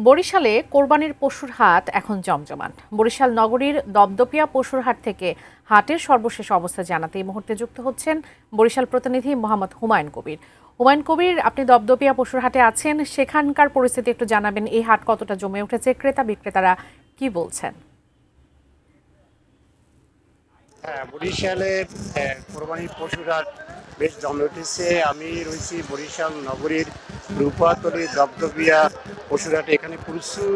বরিশালে কোরবানির পশুর হাট এখন জমজমাট। বরিশাল নগরীর দপদপিয়া পশুর হাট থেকে হাটের সর্বশেষ অবস্থা জানাতে এই মুহূর্তে যুক্ত হচ্ছেন বরিশাল প্রতিনিধি মোহাম্মদ হুমায়ুন কবির। হুমায়ুন কবির, আপনি দপদপিয়া পশুর হাটে আছেন, সেখানকার পরিস্থিতি একটু জানাবেন। এই হাট কতটা জমে উঠেছে, ক্রেতা বিক্রেতারা কি বলছেন? হ্যাঁ, বরিশালে কোরবানির পশুর হাট বেশ জমে উঠেছে। আমি রয়েছি বরিশাল নগরীর রূপাতলী দপদপিয়া পশুর হাটে। এখানে প্রচুর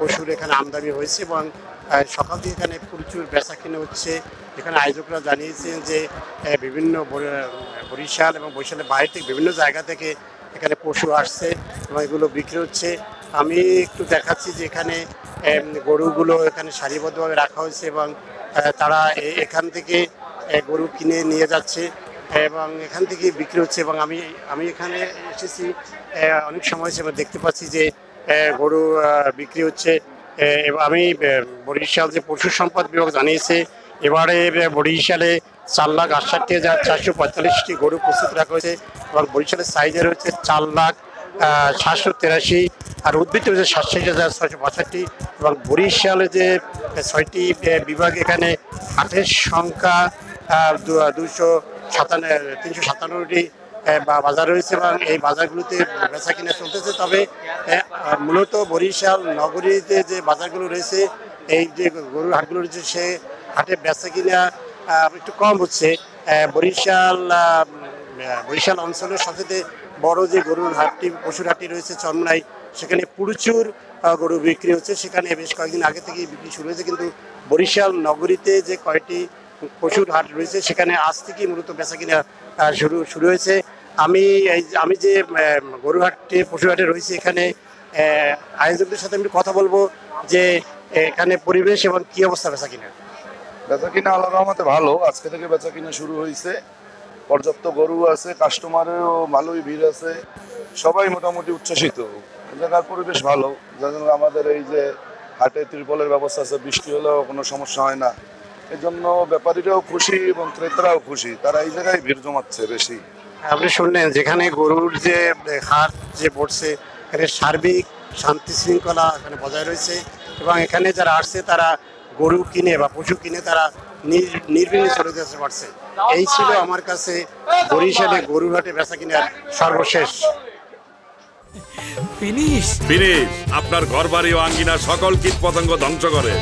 পশুর এখানে আমদানি হয়েছে এবং সকাল থেকে এখানে প্রচুর বেচা কিনে হচ্ছে। এখানে আয়োজকরা জানিয়েছেন যে বিভিন্ন বরিশাল এবং বরিশালের বাইরে থেকে বিভিন্ন জায়গা থেকে এখানে পশু আসছে এবং এগুলো বিক্রি হচ্ছে। আমি একটু দেখাচ্ছি যে এখানে গরুগুলো এখানে সারিবদ্ধভাবে রাখা হয়েছে এবং তারা এখান থেকে গরু কিনে নিয়ে যাচ্ছে এবং এখান থেকে বিক্রি হচ্ছে। এবং আমি এখানে এসেছি অনেক সময় হিসেবে দেখতে পাচ্ছি যে গরু বিক্রি হচ্ছে। এবং আমি বরিশাল যে পশু সম্পদ বিভাগ জানিয়েছে এবারে বরিশালে 4,68,445টি গরু প্রস্তুত রাখা হয়েছে এবং বরিশালের সাইজের হচ্ছে 4,783 আর উদ্ভিদ হচ্ছে 67,665 এবং বরিশালে যে 6টি বিভাগ এখানে হাটের সংখ্যা 357টি বাজার রয়েছে এবং এই বাজারগুলোতে বেচা কিনা চলতেছে। তবে মূলত বরিশাল নগরীতে যে বাজারগুলো রয়েছে, এই যে গরুর হাটগুলো রয়েছে, সে হাটে বেচা কিনা একটু কম হচ্ছে। বরিশাল অঞ্চলের সবচেয়ে বড় যে গরুর হাটটি পশুর হাটটি রয়েছে চরমনাই, সেখানে প্রচুর গরু বিক্রি হচ্ছে। সেখানে বেশ কয়েকদিন আগে থেকেই বিক্রি শুরু হয়েছে, কিন্তু বরিশাল নগরীতে যে কয়েকটি পশুর হাট রয়েছে সেখানে আজ থেকেই মূলত বেচা কিনা শুরু হয়েছে। আমি যে গরু হাটে পশুর হাটে রয়েছে, এখানে আয়োজকদের সাথে আমি কথা বলবো যে এখানে পরিবেশ এবং কি অবস্থা বেচা কিনা। বেচা কিনা আল্লাহর রহমতে ভালো। আজকে থেকে বেচা কিনা শুরু হয়েছে, পর্যাপ্ত গরু আছে, কাস্টমারেরও ভালোই ভিড় আছে, সবাই মোটামুটি উচ্ছ্বসিত। জায়গার পরিবেশ ভালো, যার জন্য আমাদের এই যে হাটে ত্রিপলের ব্যবস্থা আছে, বৃষ্টি হলেও কোনো সমস্যা হয় না। এই জন্য ব্যাপারীরাও খুশি এবং ক্রেতারাও খুশি, তারা এই জায়গায় ভিড় জমাচ্ছে বেশি। আপনি শুনলেন যেখানে গরুর যে হাট যে পড়ছে, এখানে সার্বিক শান্তি শৃঙ্খলা এখানে বজায় রয়েছে এবং এখানে যারা আসছে তারা গরু কিনে বা পশু কিনে তারা নির্বিঘ্নে চলে যেতে পারছে। এই ছিল আমার কাছে বরিশালে গরুর হাটে বেচা কিনার সর্বশেষ। ফিনিশ আপনার ঘরবাড়ি ও আঙ্গিনার সকল কীট পতঙ্গ ধ্বংস করে।